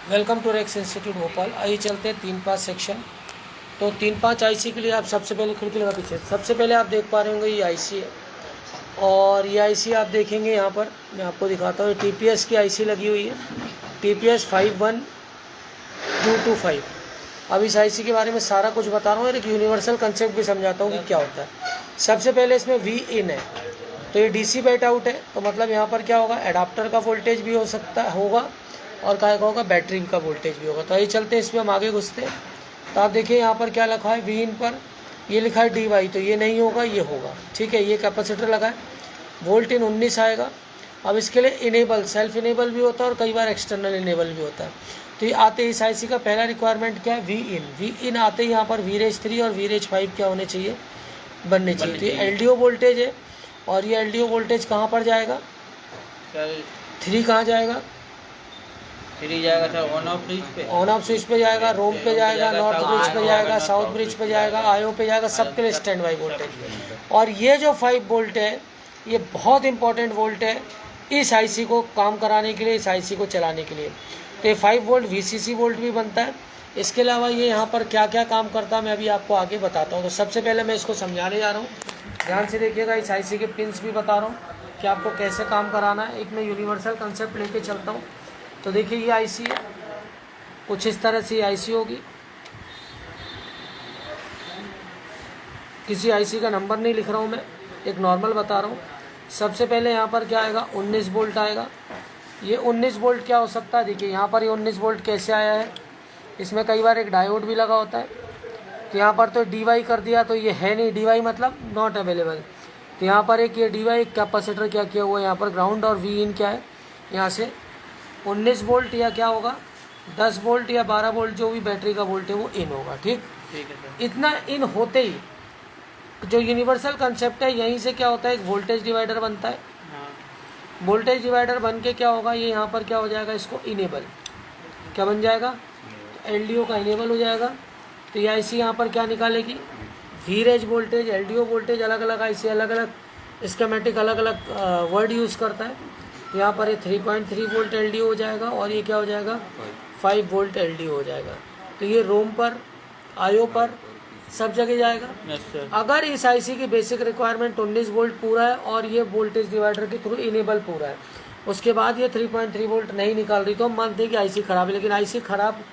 Welcome to Rex institute Bhopal. आइए चलते हैं 3-5 सेक्शन। तो 3-5 आईसी के लिए आप सबसे पहले खिड़की लगा पीछे, सबसे पहले आप देख पा रहे होंगे ये आईसी है और ये आईसी आप देखेंगे यहाँ पर मैं आपको दिखाता हूँ। टीपीएस की आईसी लगी हुई है, टीपीएस 51225। अब इस आईसी के बारे में सारा कुछ बता रहा हूँ और एक यूनिवर्सल कंसेप्ट भी समझाता हूँ कि क्या होता है। सबसे पहले इसमें वी इन है, तो ये डीसी बैट आउट है, तो मतलब यहाँ पर क्या होगा, एडाप्टर का वोल्टेज भी हो सकता होगा और क्या होगा, बैटरी का वोल्टेज भी होगा। तो ये चलते इसमें हम आगे घुसते हैं। तो आप देखिए यहाँ पर क्या लिखा है, वी इन पर ये लिखा है डी वाई, तो ये नहीं होगा, ये होगा, ठीक है। ये कैपेसिटर लगा है, वोल्ट इन 19 आएगा। अब इसके लिए इनेबल, सेल्फ इनेबल भी होता है और कई बार एक्सटर्नल इनेबल भी होता है। तो ये आते ही इस आईसी का पहला रिक्वायरमेंट क्या है, वी इन। वी इन आते ही यहाँ पर वीरेज 3 और वीरेज 5 क्या होने चाहिए, बनने चाहिए। तो ये एलडीओ वोल्टेज है और ये एलडीओ वोल्टेज कहाँ पर जाएगा, 3 कहाँ जाएगा, 3 जाएगा सर ऑन ऑफ स्विच पे, ऑन ऑफ स्विच पे जाएगा, रोम पे जाएगा, नॉर्थ ब्रिज पे जाएगा, साउथ ब्रिज पे जाएगा, आईओ पे जाएगा, सबके लिए स्टैंड बाई वोल्टेज। और ये जो 5 वोल्ट है ये बहुत इंपॉर्टेंट वोल्ट है इस आईसी को काम कराने के लिए, इस आईसी को चलाने के लिए। तो ये 5 वोल्ट वीसीसी वोल्ट भी बनता है। इसके अलावा ये यहाँ पर क्या क्या काम करता है मैं अभी आपको आगे बताता हूँ। तो सबसे पहले मैं इसको समझाने जा रहा हूँ, ध्यान से देखिएगा। इस आईसी के पिंस भी बता रहा हूँ कि आपको कैसे काम कराना है। एक मैं यूनिवर्सल कंसेप्ट लेके चलता हूँ। तो देखिए ये आईसी है, कुछ इस तरह से आईसी होगी। किसी आईसी का नंबर नहीं लिख रहा हूँ मैं, एक नॉर्मल बता रहा हूँ। सबसे पहले यहाँ पर क्या आएगा, 19 वोल्ट आएगा। ये 19 वोल्ट क्या हो सकता है, देखिए यहाँ पर ये 19 वोल्ट कैसे आया है, इसमें कई बार एक डायोड भी लगा होता है। तो यहाँ पर तो डीवाई कर दिया, तो ये है नहीं, डीवाई मतलब नॉट अवेलेबल। तो यहाँ पर एक ये डीवाई कैपेसिटर क्या किया हुआ है, यहाँ पर ग्राउंड और वी इन क्या है, यहाँ से 19 वोल्ट या क्या होगा 10 वोल्ट या 12 वोल्ट जो भी बैटरी का वोल्ट है वो इन होगा, ठीक है सर। इतना इन होते ही जो यूनिवर्सल कंसेप्ट है, यहीं से क्या होता है, एक वोल्टेज डिवाइडर बनता है। वोल्टेज डिवाइडर बन के क्या होगा, ये यहाँ पर क्या हो जाएगा, इसको इनेबल क्या बन जाएगा, एलडीओ का इनेबल हो जाएगा। तो ये आईसी यहाँ पर क्या निकालेगी, वीरेज वोल्टेज, एलडीओ वोल्टेज, अलग अलग आईसी अलग अलग स्कीमेटिक अलग अलग वर्ड यूज़ करता है। तो यहाँ पर ये 3.3 वोल्ट एलडीओ हो जाएगा और ये क्या हो जाएगा 5 वोल्ट एलडीओ हो जाएगा। तो ये रोम पर, आईओ पर, सब जगह जाएगा। अगर इस आईसी की बेसिक रिक्वायरमेंट 19 वोल्ट पूरा है और ये वोल्टेज डिवाइडर के थ्रू इनेबल पूरा है, उसके बाद ये 3.3 वोल्ट नहीं निकाल रही, तो हम मानते हैं कि आईसी खराब है। लेकिन आईसी खराब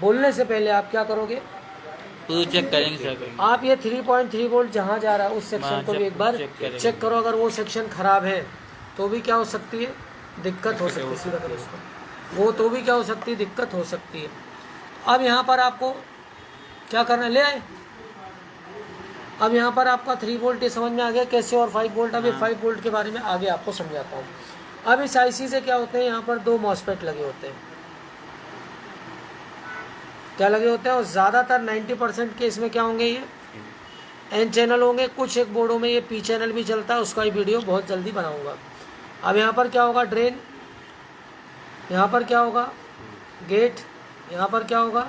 बोलने से पहले आप क्या करोगे, चेक करेंगे सर। आप ये 3.3 वोल्ट जहाँ जा रहा है उस सेक्शन को भी एक बार चेक करो। अगर वो सेक्शन खराब है तो भी क्या हो सकती है, दिक्कत हो सकती है, सीधा करो इसको, वो तो भी क्या हो सकती है, दिक्कत हो सकती है। अब यहाँ पर आपको क्या करना है, ले आए। अब यहाँ पर आपका 3 वोल्ट ये समझ में आ गया कैसे, और 5 वोल्ट, अब ये 5 वोल्ट के बारे में आगे आपको समझाता हूँ। अब इस आईसी से क्या होते हैं, यहाँ पर 2 मॉसफेट लगे होते हैं, क्या लगे होते हैं, और ज़्यादातर 90% केस में क्या होंगे, ये एन चैनल होंगे। कुछ एक बोर्डों में ये पी चैनल भी चलता है, उसका ही वीडियो बहुत जल्दी बनाऊंगा। अब यहाँ पर क्या होगा, ड्रेन, यहाँ पर क्या होगा, गेट, यहाँ पर क्या होगा,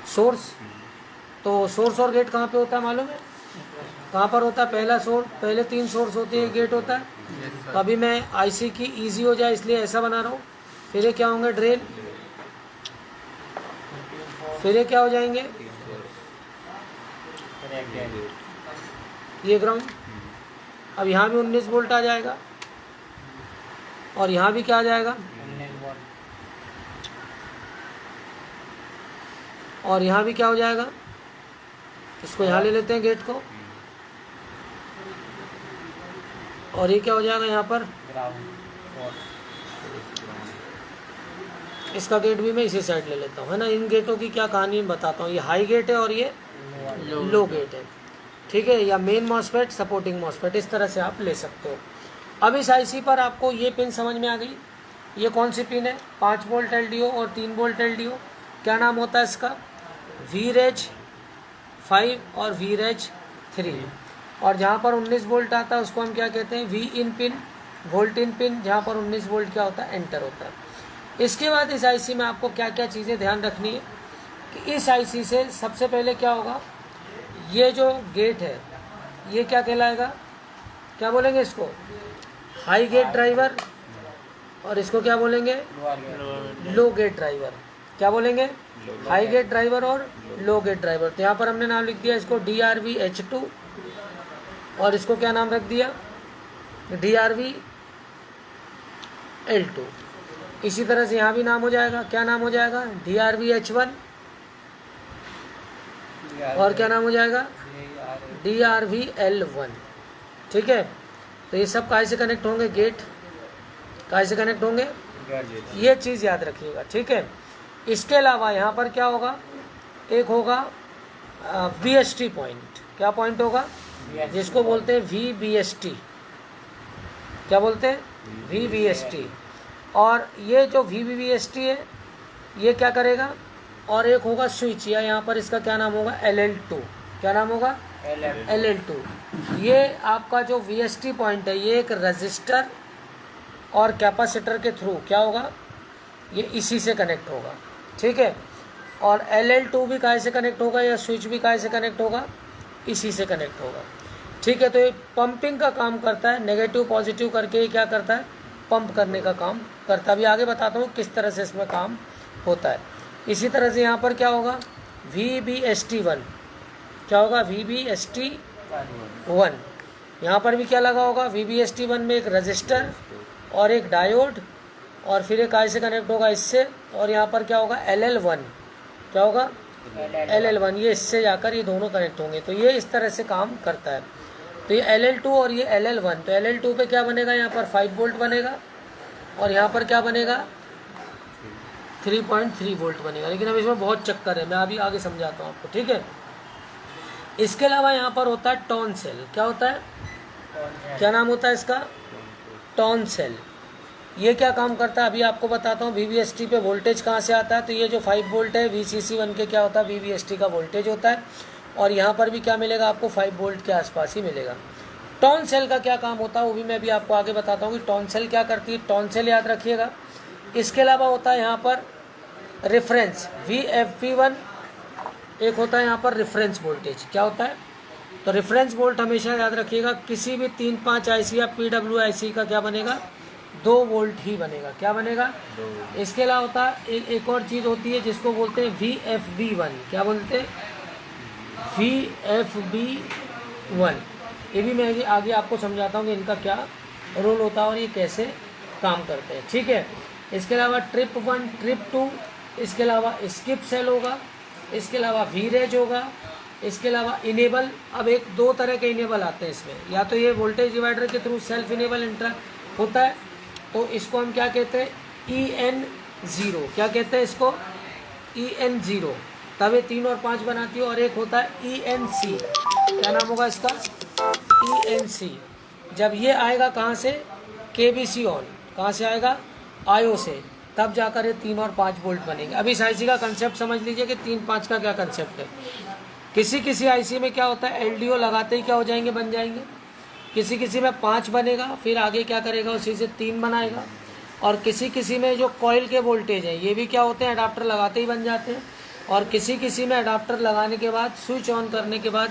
सोर्स। तो सोर्स और गेट कहाँ पे होता है मालूम है, कहाँ पर होता है, पहला सोर्स, पहले 3 सोर्स होते हैं, गेट होता है। तो अभी मैं आईसी की इजी हो जाए इसलिए ऐसा बना रहा हूँ। फिर ये क्या होंगे, ड्रेन, फिर ये क्या हो जाएंगे, ये ग्राउंड। अब यहाँ भी 19 वोल्ट आ जाएगा और यहाँ भी क्या आ जाएगा, और यहाँ भी क्या हो जाएगा, इसको यहाँ ले लेते हैं गेट को, और ये क्या हो जाएगा यहाँ पर, इसका गेट भी मैं इसी साइड ले लेता हूँ, है ना। इन गेटों की क्या कहानी बताता हूँ, ये हाई गेट है और ये लो गेट है, ठीक है, या मेन मॉसफेट, सपोर्टिंग मॉसफेट, इस तरह से आप ले सकते हो। अब इस आईसी पर आपको ये पिन समझ में आ गई, ये कौन सी पिन है, 5 वोल्ट एलडीओ और 3 वोल्ट एलडीओ। क्या नाम होता है इसका, वीरेज 5 और वीरेज 3। और जहाँ पर 19 वोल्ट आता है उसको हम क्या कहते हैं, V in pin, volt in pin, जहाँ पर 19 वोल्ट क्या होता है, एंटर होता है। इसके बाद इस आईसी में आपको क्या क्या चीज़ें ध्यान रखनी है कि इस आईसी से सबसे पहले क्या होगा, ये जो गेट है ये क्या कहलाएगा, क्या बोलेंगे इसको, हाई गेट ड्राइवर, और इसको क्या बोलेंगे? लो गेट ड्राइवर। क्या बोलेंगे? हाई गेट ड्राइवर और लो गेट ड्राइवर। तो यहाँ पर हमने नाम लिख दिया इसको DRV-H2 और इसको क्या नाम रख दिया? DRV-L2। इसी तरह से यहाँ भी नाम हो जाएगा। क्या नाम हो जाएगा? DRV-H1 और क्या नाम हो जाएगा? DRV-L1। ठीक है, तो ये सब काहे से कनेक्ट होंगे? गेट। काहे से कनेक्ट होंगे? ये चीज़ याद रखिएगा। ठीक है, इसके अलावा यहाँ पर क्या होगा? एक होगा VST पॉइंट। क्या पॉइंट होगा? जिसको बोलते हैं VBST। क्या बोलते हैं? VBST। और ये जो VBST है ये क्या करेगा? और एक होगा स्विच, या यहाँ पर इसका क्या नाम होगा? LL2। क्या नाम होगा? LL2। ये आपका जो VST पॉइंट है ये एक रजिस्टर और कैपेसिटर के थ्रू क्या होगा? ये इसी से कनेक्ट होगा। ठीक है, और LL2 भी काहे से कनेक्ट होगा, या स्विच भी काहे से कनेक्ट होगा? इसी से कनेक्ट होगा। ठीक है, तो ये पंपिंग का काम करता है, नेगेटिव पॉजिटिव करके ये क्या करता है? पंप करने का काम करता है। अभी आगे बताता हूँ किस तरह से इसमें काम होता है। इसी तरह से यहाँ पर क्या होगा? VBST1। क्या होगा? VBST1। यहाँ पर भी क्या लगा होगा? VBST1 में एक रजिस्टर और एक डायोड, और फिर एक से कनेक्ट होगा इससे, और यहाँ पर क्या होगा? LL1। क्या होगा? LL1। ये इससे जाकर ये दोनों कनेक्ट होंगे। तो ये इस तरह से काम करता है। तो ये LL2 और ये LL1। तो LL2 पे क्या बनेगा? यहाँ पर 5 वोल्ट बनेगा, और यहाँ पर क्या बनेगा? 3.3 वोल्ट बनेगा। लेकिन अब इसमें बहुत चक्कर है, मैं अभी आगे समझाता हूँ आपको। ठीक है, इसके अलावा यहाँ पर होता है टॉन सेल। क्या होता है? क्या नाम होता है इसका? टॉन सेल। ये क्या काम करता है अभी आपको बताता हूँ। VBST पे वोल्टेज कहाँ से आता है? तो ये जो 5 वोल्ट है VCC1 के क्या होता है? VBST का वोल्टेज होता है, और यहाँ पर भी क्या मिलेगा आपको? 5 वोल्ट के आसपास ही मिलेगा। टॉन सेल का क्या काम होता है वो भी मैं भी आपको आगे बताता हूँ कि टॉन सेल क्या करती है। टॉन सेल याद रखिएगा। इसके अलावा होता है यहाँ पर रेफरेंस VFB1। एक होता है यहाँ पर रेफरेंस वोल्टेज। क्या होता है? तो रेफरेंस वोल्ट हमेशा याद रखिएगा, किसी भी 3-5 IC या PWIC का क्या बनेगा? 2 वोल्ट ही बनेगा। क्या बनेगा? इसके अलावा होता है एक और चीज़ होती है जिसको बोलते हैं VFB1। क्या बोलते हैं? VFB1। ये भी मैं आगे आपको समझाता हूँ कि इनका क्या रोल होता है और ये कैसे काम करते हैं। ठीक है, इसके अलावा ट्रिप 1, ट्रिप 2, इसके अलावा स्किप सेल होगा, इसके अलावा वीरेज होगा, इसके अलावा इनेबल। अब एक 2 तरह के इनेबल आते हैं इसमें, या तो ये वोल्टेज डिवाइडर के थ्रू सेल्फ इनेबल इंटर होता है, तो इसको हम क्या कहते हैं? EN0। क्या कहते हैं इसको? EN0। तब ये 3 और 5 बनाती है। और एक होता है ENC। क्या नाम होगा इसका? ENC। जब ये आएगा कहाँ से? KBC on. कहाँ से आएगा? आयो से। तब जाकर ये 3 और 5 वोल्ट बनेंगे। अभी इस IC का कंसेप्ट समझ लीजिए कि 3-5 का क्या कंसेप्ट है। किसी किसी IC में क्या होता है? LDO लगाते ही क्या हो जाएंगे? बन जाएंगे। किसी किसी में 5 बनेगा, फिर आगे क्या करेगा? उसी से 3 बनाएगा। और किसी किसी में जो कॉइल के वोल्टेज हैं ये भी क्या होते हैं? अडाप्टर लगाते ही बन जाते हैं। और किसी किसी में अडाप्टर लगाने के बाद, स्विच ऑन करने के बाद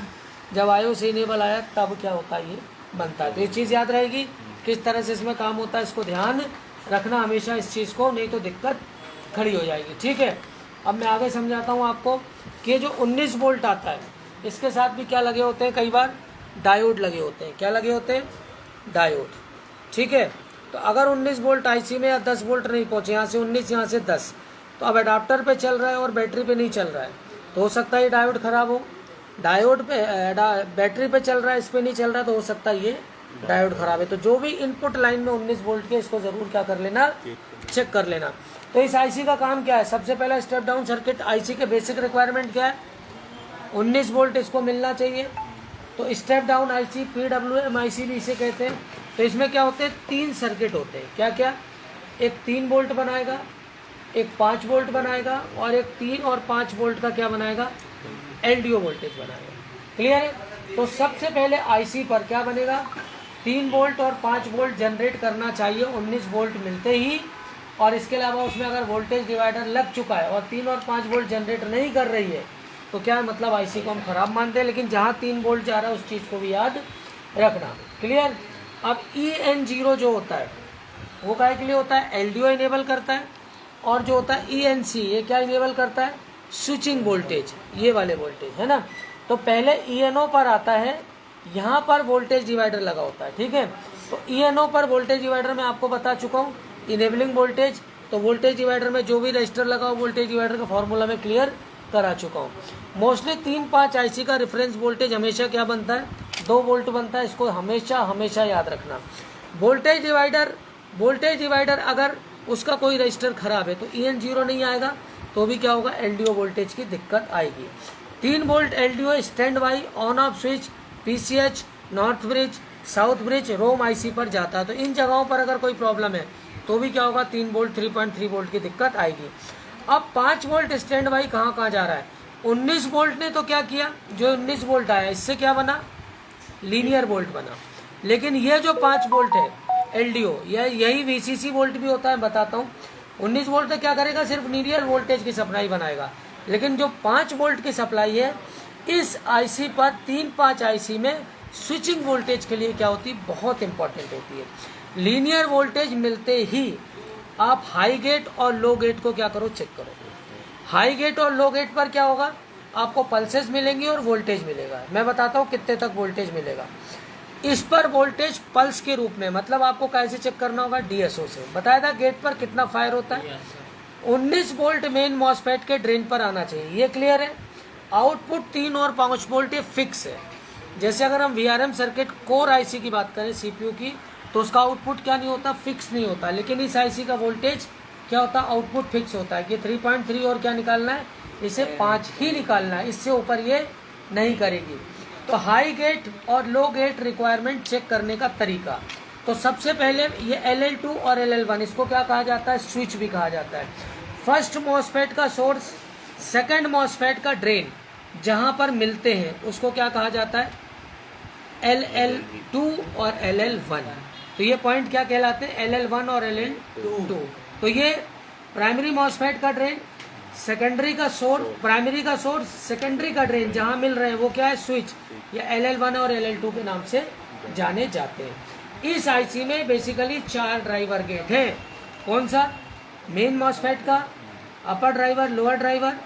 जब आयो से इनेबल आया तब क्या होता है? ये बनता है। तो ये चीज़ याद रहेगी किस तरह से इसमें काम होता है। इसको ध्यान रखना हमेशा इस चीज़ को, नहीं तो दिक्कत खड़ी हो जाएगी। ठीक है, अब मैं आगे समझाता हूँ आपको कि जो 19 वोल्ट आता है इसके साथ भी क्या लगे होते हैं? कई बार डायोड लगे होते हैं। क्या लगे होते हैं? डायोड। ठीक है, तो अगर 19 वोल्ट IC में या 10 वोल्ट नहीं पहुँचे, यहाँ से 19 यहाँ से 10, तो अब अडाप्टर पे चल रहा है और बैटरी पे नहीं चल रहा है, तो हो सकता है ये डायोड ख़राब हो। डायोड पे बैटरी पे चल रहा है, इस पर नहीं चल रहा, तो हो सकता है ये डायोड ख़राब है। तो जो भी इनपुट लाइन में 19 वोल्ट के, इसको ज़रूर क्या कर लेना? चेक कर लेना। तो इस IC का काम क्या है? सबसे पहला स्टेप डाउन सर्किट। IC के बेसिक रिक्वायरमेंट क्या है? 19 वोल्ट इसको मिलना चाहिए। तो step down IC, PWM IC भी इसे कहते हैं। तो इसमें क्या होते हैं? 3 सर्किट होते हैं। क्या क्या? एक 3 वोल्ट बनाएगा, एक 5 वोल्ट बनाएगा, और एक 3 और 5 वोल्ट का क्या बनाएगा? LDO वोल्टेज बनाएगा। क्लियर है? तो सबसे पहले IC पर क्या बनेगा? 3 वोल्ट और 5 वोल्ट जनरेट करना चाहिए 19 वोल्ट मिलते ही। और इसके अलावा उसमें अगर वोल्टेज डिवाइडर लग चुका है और 3 और 5 वोल्ट जनरेट नहीं कर रही है तो क्या मतलब IC को हम ख़राब मानते हैं। लेकिन जहाँ 3 वोल्ट जा रहा है उस चीज़ को भी याद रखना। क्लियर? अब EN0 जो होता है वो काय के लिए होता है, LDO इनेबल करता है, और जो होता है ENC ये क्या इनेबल करता है, स्विचिंग वोल्टेज, ये वाले वोल्टेज है ना। तो पहले ENO पर आता है, यहाँ पर वोल्टेज डिवाइडर लगा होता है, ठीक है। तो ENO पर वोल्टेज डिवाइडर मैं आपको बता चुका हूँ, इनेबलिंग वोल्टेज। तो वोल्टेज डिवाइडर में जो भी रजिस्टर लगा हो वोल्टेज डिवाइडर का फॉर्मूला में क्लियर करा चुका हूँ। मोस्टली 3-5 IC का रेफरेंस वोल्टेज हमेशा क्या बनता है, 2 वोल्ट बनता है, इसको हमेशा हमेशा याद रखना। वोल्टेज डिवाइडर अगर उसका कोई रजिस्टर खराब है तो EN 0 नहीं आएगा, तो भी क्या होगा, LDO वोल्टेज की दिक्कत आएगी। 3 volt LDO stand by on off switch PCH, north bridge, south bridge, ROM IC पर जाता है। तो इन जगहों पर अगर कोई प्रॉब्लम है तो भी क्या होगा, 3 वोल्ट 3.3 वोल्ट की दिक्कत आएगी। अब 5 वोल्ट स्टैंड बाई कहाँ जा रहा है, 19 वोल्ट ने तो क्या किया, जो 19 वोल्ट आया इससे क्या बना, लीनियर वोल्ट बना। लेकिन ये जो 5 वोल्ट है LDO, यही VCC वोल्ट भी होता है, बताता हूँ। 19 वोल्ट क्या करेगा, सिर्फ लीनियर वोल्टेज की सप्लाई बनाएगा। लेकिन जो 5 वोल्ट की सप्लाई है इस IC पर 3-5 IC में स्विचिंग वोल्टेज के लिए क्या होती है, बहुत इंपॉर्टेंट होती है। लीनियर वोल्टेज मिलते ही आप हाई गेट और लो गेट को क्या करो, चेक करो। हाई गेट और लो गेट पर क्या होगा, आपको पल्सेस मिलेंगी और वोल्टेज मिलेगा। मैं बताता हूँ कितने तक वोल्टेज मिलेगा। इस पर वोल्टेज पल्स के रूप में, मतलब आपको कैसे चेक करना होगा, DSO से बताया था गेट पर कितना फायर होता है। 19 वोल्ट मेन मॉसफेट के ड्रेन पर आना चाहिए, ये क्लियर है। आउटपुट 3 और 5 वोल्ट ये फिक्स है। जैसे अगर हम VRM सर्किट कोर IC की बात करें CPU की, तो उसका आउटपुट क्या नहीं होता, फिक्स नहीं होता। लेकिन इस IC का वोल्टेज क्या होता है, आउटपुट फिक्स होता है कि 3.3 और क्या निकालना है, इसे 5 ही निकालना है, इससे ऊपर ये नहीं करेगी। तो हाई गेट और लो गेट रिक्वायरमेंट चेक करने का तरीका, तो सबसे पहले ये LL2 और LL1 इसको क्या कहा जाता है, स्विच भी कहा जाता है। फर्स्ट मॉसफेट का सोर्स, सेकंड मॉसफेट का ड्रेन जहां पर मिलते हैं उसको क्या कहा जाता है, LL2 और LL1। तो ये पॉइंट क्या कहलाते हैं, LL1 और LL2। तो ये प्राइमरी मॉसफेट का ड्रेन, सेकेंडरी का सोर्स, प्राइमरी का सोर्स, सेकेंडरी का ड्रेन जहां मिल रहे हैं वो क्या है, स्विच, या LL1 और LL2 के नाम से जाने जाते हैं। इस IC में बेसिकली 4 ड्राइवर गेट है। कौन सा, मेन मॉसफेट का, अपर ड्राइवर, लोअर ड्राइवर,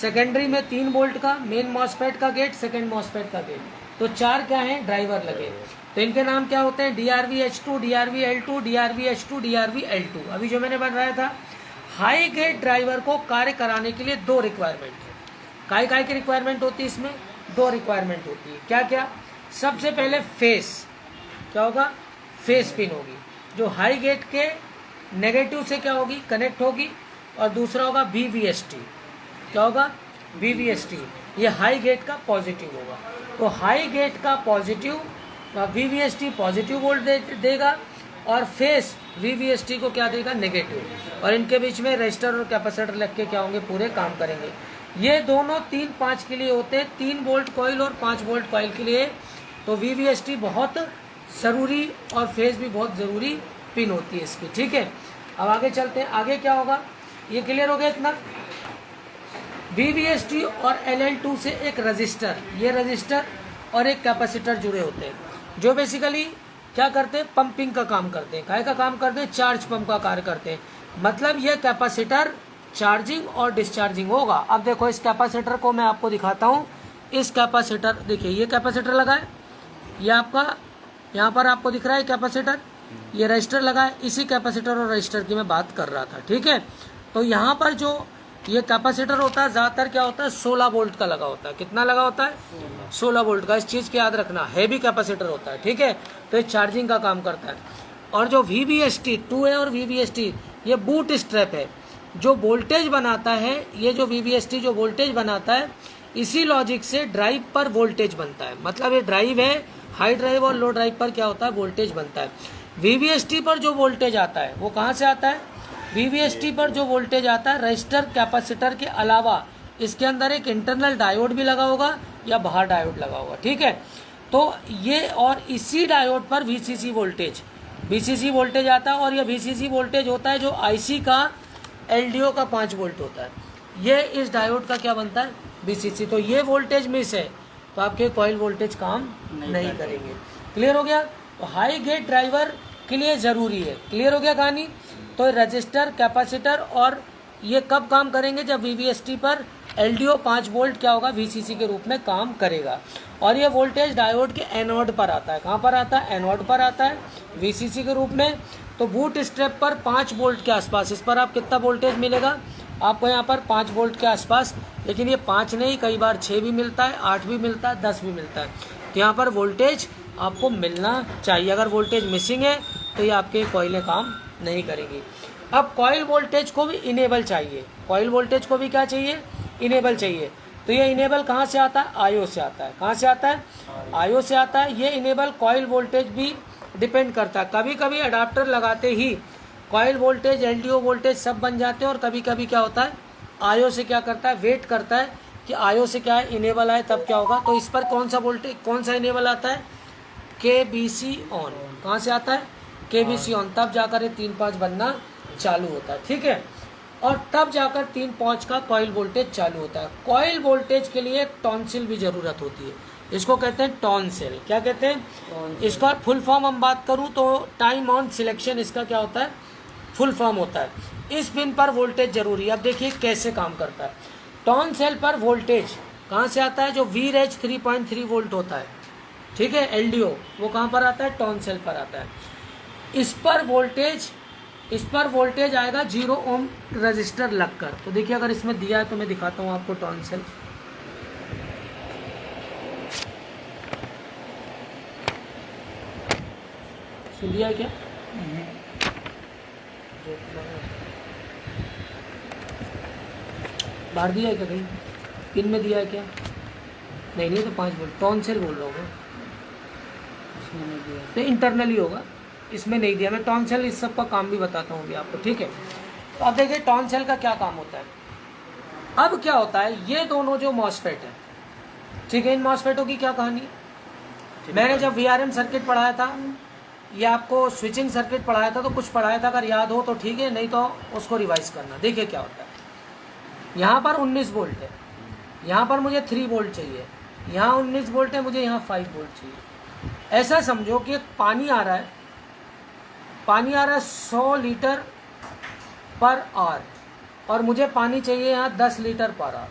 सेकेंडरी में 3 वोल्ट का, मेन मॉसफेट का गेट, सेकेंड मॉसफेट का गेट। तो 4 क्या हैं, ड्राइवर लगे। तो इनके नाम क्या होते हैं, DRV-H2, DRV-L2, DRV-H2, DRV-L2। अभी जो मैंने बताया था, हाई गेट ड्राइवर को कार्य कराने के लिए 2 रिक्वायरमेंट है। काय की रिक्वायरमेंट होती है, इसमें 2 रिक्वायरमेंट होती है। क्या क्या, सबसे पहले फेस, क्या होगा, फेस पिन होगी, जो हाई गेट के नेगेटिव से क्या होगी, कनेक्ट होगी। और दूसरा होगा VVST, क्या होगा, VVST, ये हाई गेट का पॉजिटिव होगा। तो हाई गेट का पॉजिटिव VVST पॉजिटिव वोल्ट देगा, और फेस VVST को क्या देगा, नेगेटिव। और इनके बीच में रजिस्टर और कैपेसिटर लग के क्या होंगे, पूरे काम करेंगे। ये दोनों 3-5 के लिए होते हैं, 3 वोल्ट कॉइल और 5 वोल्ट कॉइल के लिए। तो VVST बहुत ज़रूरी और फेस भी बहुत ज़रूरी पिन होती है इसकी, ठीक है। अब आगे चलते हैं, आगे क्या होगा, ये क्लियर हो गया इतना। VVST और LL2 से एक रजिस्टर, ये रजिस्टर और एक कैपेसिटर जुड़े होते हैं, जो बेसिकली क्या करते हैं, पंपिंग का काम करते हैं। काय का काम करते हैं, चार्ज पंप का कार्य करते हैं। मतलब ये कैपेसिटर चार्जिंग और डिस्चार्जिंग होगा। अब देखो इस कैपेसिटर को मैं आपको दिखाता हूँ। इस कैपेसिटर, देखिए ये कैपेसिटर लगा है, ये आपका यहाँ पर आपको दिख रहा है कैपेसिटर, ये रजिस्टर लगा है। इसी कैपेसिटर और रजिस्टर की मैं बात कर रहा था, ठीक है। तो यहाँ पर जो ये कैपेसिटर होता है, ज़्यादातर क्या होता है, 16 वोल्ट का लगा होता है। कितना लगा होता है, 16 वोल्ट का। इस चीज़ की याद रखना, हैवी कैपेसिटर होता है, ठीक है। तो ये चार्जिंग का काम करता है। और जो VVST 2A और VVST, ये बूट स्ट्रैप है, जो वोल्टेज बनाता है। ये जो VVST जो वोल्टेज बनाता है, इसी लॉजिक से ड्राइव पर वोल्टेज बनता है। मतलब ये ड्राइव है, हाई ड्राइव और लो ड्राइव पर क्या होता है, वोल्टेज बनता है। VVST पर जो वोल्टेज आता है वो कहाँ से आता है, VVST पर जो वोल्टेज आता है, रजिस्टर कैपेसिटर के अलावा इसके अंदर एक इंटरनल डायोड भी लगा होगा या बाहर डायोड लगा होगा, ठीक है। तो ये और इसी डायोड पर VCC वोल्टेज आता है। और ये VCC वोल्टेज होता है जो IC का LDO का 5 वोल्ट होता है। ये इस डायोड का क्या बनता है, VCC। तो ये वोल्टेज मिस है तो आपके कॉइल वोल्टेज काम नहीं करेंगे। क्लियर हो गया। तो हाई गेट ड्राइवर के लिए ज़रूरी है। क्लियर हो गया कहानी। तो रजिस्टर, कैपेसिटर और ये कब काम करेंगे, जब VVST पर LDO 5 वोल्ट क्या होगा, VCC के रूप में काम करेगा। और ये वोल्टेज डायोड के एनोड पर आता है। कहाँ पर आता है, एनोड पर आता है, VCC के रूप में। तो बूट स्ट्रैप पर 5 वोल्ट के आसपास, इस पर आप कितना वोल्टेज मिलेगा आपको, यहाँ पर 5 वोल्ट के आसपास। लेकिन ये 5 नहीं, कई बार 6 भी मिलता है, 8 भी मिलता है, 10 भी मिलता है। तो यहाँ पर वोल्टेज आपको मिलना चाहिए। अगर वोल्टेज मिसिंग है तो ये आपके कॉइलें काम नहीं करेंगी। अब कॉइल वोल्टेज को भी इनेबल चाहिए। कॉइल वोल्टेज को भी क्या चाहिए, इनेबल चाहिए। तो ये इनेबल कहाँ से आता है, आईओ से आता है। कहाँ से आता है, आईओ से आता है। ये इनेबल कॉइल वोल्टेज भी डिपेंड करता है। कभी कभी अडाप्टर लगाते ही कॉइल वोल्टेज, LDO वोल्टेज सब बन जाते हैं। और कभी कभी क्या होता है, आईओ से क्या करता है, वेट करता है कि आईओ से क्या है, इनेबल आए तब क्या होगा। तो इस पर कौन सा वोल्टेज, कौन सा इनेबल आता है, KBC ऑन। कहाँ से आता है, KBC ऑन। तब जाकर ये 3-5 बनना चालू होता है, ठीक है। और तब जाकर 3-5 का कॉइल वोल्टेज चालू होता है। कॉइल वोल्टेज के लिए एक टॉन्सिल भी ज़रूरत होती है, इसको कहते हैं टॉन्सिल। क्या कहते हैं, इसका फुल फॉर्म हम बात करूं तो टाइम ऑन सिलेक्शन इसका क्या होता है, फुल फॉर्म होता है। इस पिन पर वोल्टेज जरूरी है। अब देखिए कैसे काम करता है। टॉन्सिल पर वोल्टेज कहाँ से आता है, जो VREG 3.3 वोल्ट होता है, ठीक है, LDO, वो कहाँ पर आता है, टॉन्सिल पर आता है। इस पर वोल्टेज आएगा 0 ओम रजिस्टर लगकर। तो देखिए अगर इसमें दिया है तो मैं दिखाता हूँ आपको टॉन्सिल। सुन दिया है क्या, बाहर दिया है क्या, कहीं पिन में दिया है क्या, नहीं तो 5 वोल्ट टॉन्सिल बोल रहा हूँ मैं, इसमें नहीं दिया तो इंटरनली होगा, इसमें नहीं दिया। मैं टॉन्सिल इस सब का काम भी बताता हूँ अभी आपको, ठीक है। तो अब देखिए टॉन्सिल का क्या काम होता है। अब क्या होता है, ये दोनों जो मॉसफेट है, ठीक है, इन मॉसफेटों की क्या कहानी, मैंने जब VRM सर्किट पढ़ाया था, ये आपको स्विचिंग सर्किट पढ़ाया था, तो कुछ पढ़ाया था, अगर याद हो तो ठीक है, नहीं तो उसको रिवाइज करना। देखिए क्या होता है, यहाँ पर 19 वोल्ट है, यहाँ पर मुझे 3 वोल्ट चाहिए, यहाँ 19 वोल्ट है, मुझे यहाँ 5 वोल्ट चाहिए। ऐसा समझो कि पानी आ रहा है 100 लीटर पर आवर, और मुझे पानी चाहिए यहाँ 10 लीटर पर आवर।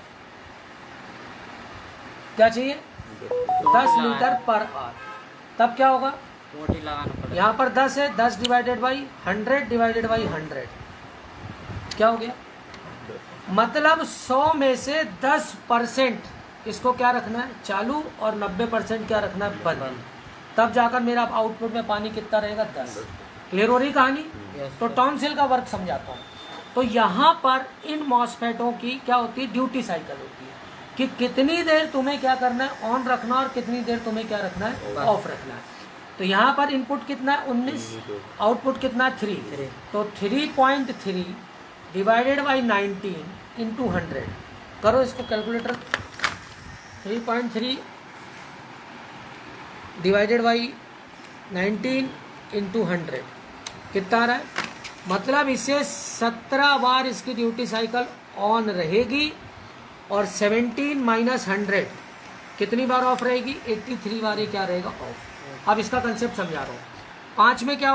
क्या चाहिए, 10 लीटर पर आवर। तब क्या होगा, यहाँ पर 10 है, 10 डिवाइडेड बाई 100 डिवाइडेड बाई 100 क्या हो गया, मतलब 100 में से 10% इसको क्या रखना है, चालू, और 90% क्या रखना है, बंद। तब जाकर मेरा आउटपुट में पानी कितना रहेगा, 10। क्लियर हो रही कहानी। तो टॉन्सिल का वर्क समझाता हूँ। तो यहाँ पर इन मॉसफेटों की क्या होती है, ड्यूटी साइकिल होती है कि कितनी देर तुम्हें क्या करना है, ऑन रखना, और कितनी देर तुम्हें क्या रखना है, ऑफ रखना है। तो यहाँ पर इनपुट कितना है, 19, आउटपुट कितना है, 3। तो 3.3 डिवाइडेड बाई 19 इंटू 100 करो इसको कैलकुलेटर। 3.3 डिवाइडेड बाई 19 इंटू 100 कितना आ रहा है, मतलब इससे 17 बार इसकी ड्यूटी साइकिल ऑन रहेगी, और 17 माइनस 100 कितनी बार ऑफ रहेगी, 83 बार ये क्या रहेगा, ऑफ। अब इसका कंसेप्ट समझा रहा हूँ। 5 में क्या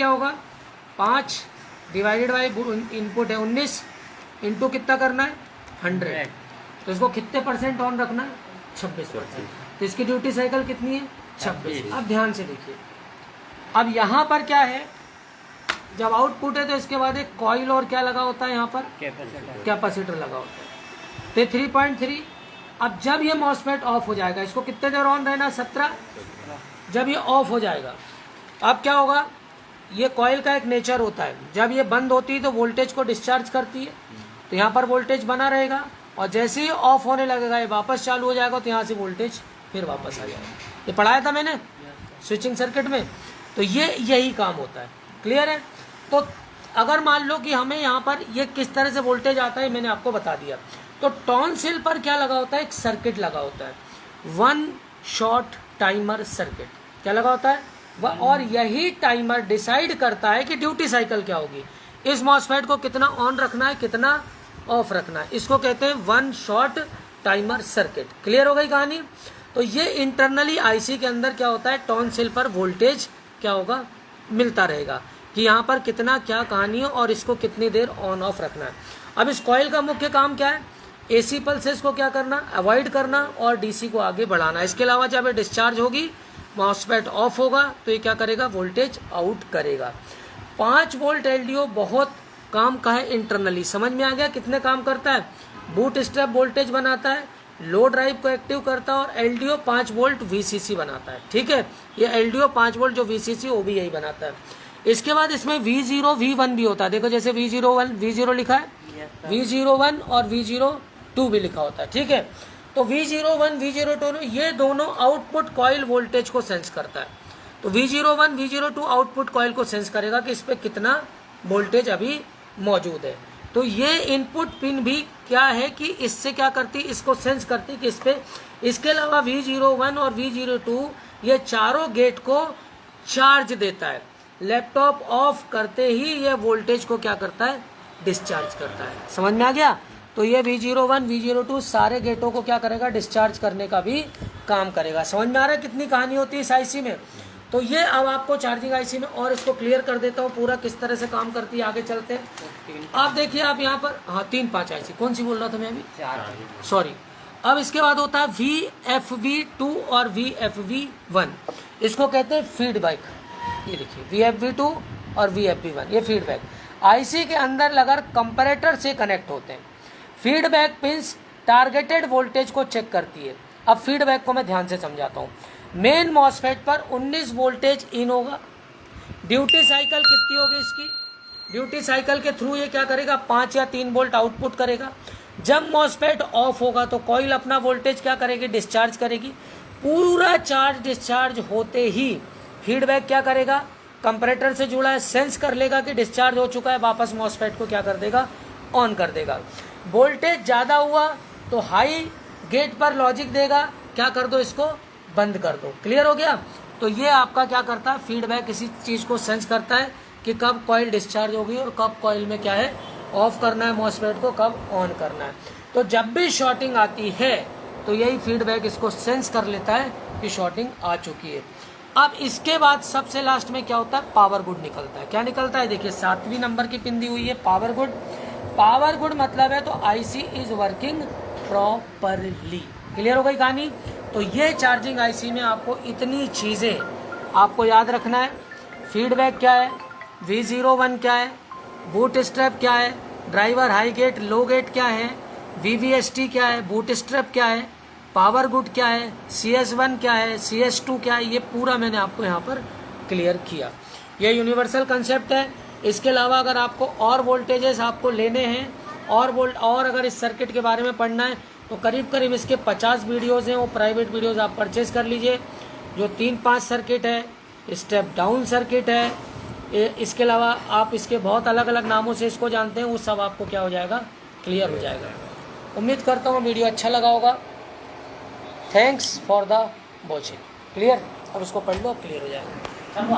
होगा, 5 डिवाइडेड बाई इनपुट है 19 इंटू कितना करना है, 100। तो इसको कितने % ऑन रखना है, 26%। तो इसकी ड्यूटी साइकिल कितनी है, 26। अब ध्यान से देखिए, अब यहाँ पर क्या है, जब आउटपुट है तो इसके बाद एक कॉइल और क्या लगा होता है, यहाँ पर कैपेसिटर लगा होता है। तो 3.3। अब जब ये मॉसफेट ऑफ हो जाएगा, इसको कितने देर ऑन रहना, 17। जब ये ऑफ हो जाएगा, अब क्या होगा, ये कॉइल का एक नेचर होता है, जब ये बंद होती है तो वोल्टेज को डिस्चार्ज करती है, तो यहाँ पर वोल्टेज बना रहेगा, और जैसे ही ऑफ होने लगेगा ये वापस चालू हो जाएगा, तो यहाँ से वोल्टेज फिर वापस आ जाएगा। ये पढ़ाया था मैंने स्विचिंग सर्किट में। तो ये यही काम होता है। क्लियर है। तो अगर मान लो कि हमें यहाँ पर ये किस तरह से वोल्टेज आता है, मैंने आपको बता दिया। तो टॉन्सिल पर क्या लगा होता है, एक सर्किट लगा होता है, 1 शॉट टाइमर सर्किट। क्या लगा होता है, और यही टाइमर डिसाइड करता है कि ड्यूटी साइकिल क्या होगी, इस मॉसफेट को कितना ऑन रखना है, कितना ऑफ रखना है। इसको कहते हैं 1 शॉट टाइमर सर्किट। क्लियर हो गई कहानी। तो ये इंटरनली आईसी के अंदर क्या होता है, टॉन्सिल पर वोल्टेज क्या होगा, मिलता रहेगा कि यहाँ पर कितना क्या कहानी है और इसको कितनी देर ऑन ऑफ रखना है। अब इस कॉइल का मुख्य काम क्या है, AC पल्सेस को क्या करना, अवॉइड करना और DC को आगे बढ़ाना। इसके अलावा जब ये डिस्चार्ज होगी, मॉसफेट ऑफ होगा तो ये क्या करेगा, वोल्टेज आउट करेगा। 5 वोल्ट LDO बहुत काम का है इंटरनली, समझ में आ गया कितने काम करता है। बूट स्ट्रैप वोल्टेज बनाता है, लो ड्राइव को एक्टिव करता है और LDO 5 वोल्ट VCC बनाता है। ठीक है, ये LDO 5 वोल्ट जो VCC वो भी यही बनाता है। इसके बाद इसमें V0 V1 भी होता है, देखो जैसे V0 लिखा है, V01 और V02 भी लिखा होता है। ठीक है, तो V01 V02 ये दोनों आउटपुट कॉइल वोल्टेज को सेंस करता है। तो V01 V02 आउटपुट कॉइल को सेंस करेगा कि इस पे कितना वोल्टेज अभी मौजूद है। तो ये इनपुट पिन भी क्या है कि इससे क्या करती है, इसको सेंस करती है कि इस पे। इसके अलावा V01 और V02 ये चारों गेट को चार्ज देता है। लैपटॉप ऑफ करते ही ये वोल्टेज को क्या करता है, डिस्चार्ज करता है। समझ में आ गया। तो ये V01 V02 सारे गेटों को क्या करेगा, डिस्चार्ज करने का भी काम करेगा। समझ में आ रहा है कितनी कहानी होती है इस आईसी में। तो ये अब आपको चार्जिंग आईसी में और इसको क्लियर कर देता हूँ पूरा किस तरह से काम करती है। आगे चलते हैं। आप देखिए, आप यहाँ पर, हाँ 3-5 आईसी, कौन सी बोल रहा था मैं अभी, सॉरी। अब इसके बाद होता है VFV2 और VFV1, इसको कहते हैं फीडबैक। ये देखिए VFV2 और VFV1 ये फीडबैक आईसी के अंदर लगा कंपैरेटर से कनेक्ट होते हैं। फीडबैक पिंस टारगेटेड वोल्टेज को चेक करती है। अब फीडबैक को मैं ध्यान से समझाता हूँ। मेन मॉसफेट पर 19 वोल्टेज इन होगा। ड्यूटी साइकिल कितनी होगी इसकी, ड्यूटी साइकिल के थ्रू ये क्या करेगा, 5 या 3 वोल्ट आउटपुट करेगा। जब मॉसफेट ऑफ होगा तो कॉइल अपना वोल्टेज क्या करेगी, डिस्चार्ज करेगी। पूरा चार्ज डिस्चार्ज होते ही फीडबैक क्या करेगा, कंपैरेटर से जुड़ा है, सेंस कर लेगा कि डिस्चार्ज हो चुका है, वापस मॉसफेट को क्या कर देगा, ऑन कर देगा। वोल्टेज ज़्यादा हुआ तो हाई गेट पर लॉजिक देगा, क्या कर दो, इसको बंद कर दो। क्लियर हो गया। तो ये आपका क्या करता है, फीडबैक किसी चीज़ को सेंस करता है कि कब कॉइल डिस्चार्ज होगी और कब कॉइल में क्या है, ऑफ करना है मॉसफेट को, कब ऑन करना है। तो जब भी शॉर्टिंग आती है तो यही फीडबैक इसको सेंस कर लेता है कि शॉर्टिंग आ चुकी है। अब इसके बाद सबसे लास्ट में क्या होता है, पावर गुड निकलता है। क्या निकलता है, देखिए 7वीं नंबर की पिन दी हुई है, पावर गुड। पावर गुड मतलब है तो IC is working properly. Clear हो गई कहानी। तो ये चार्जिंग आईसी में आपको इतनी चीज़ें आपको याद रखना है। फीडबैक क्या है, V01 क्या है, बूट स्ट्रैप क्या है, driver high get low gate क्या है, VVST क्या है, बूट स्ट्रैप क्या है, पावर गुड क्या है, CS1 क्या है, CS2 क्या है, ये पूरा मैंने आपको यहाँ पर क्लियर किया। ये यूनिवर्सल कंसेप्ट है। इसके अलावा अगर आपको और वोल्टेजेस आपको लेने हैं और अगर इस सर्किट के बारे में पढ़ना है तो करीब करीब इसके 50 वीडियोज़ हैं, वो प्राइवेट वीडियोज़ आप परचेज कर लीजिए। जो 3-5 सर्किट है, स्टेप डाउन सर्किट है, इसके अलावा आप इसके बहुत अलग अलग नामों से इसको जानते हैं, वो सब आपको क्या हो जाएगा, क्लियर हो जाएगा। उम्मीद करता हूँ वीडियो अच्छा लगा होगा। Thanks for the watching. Clear, अब उसको पढ़ लो, क्लियर हो जाएगा।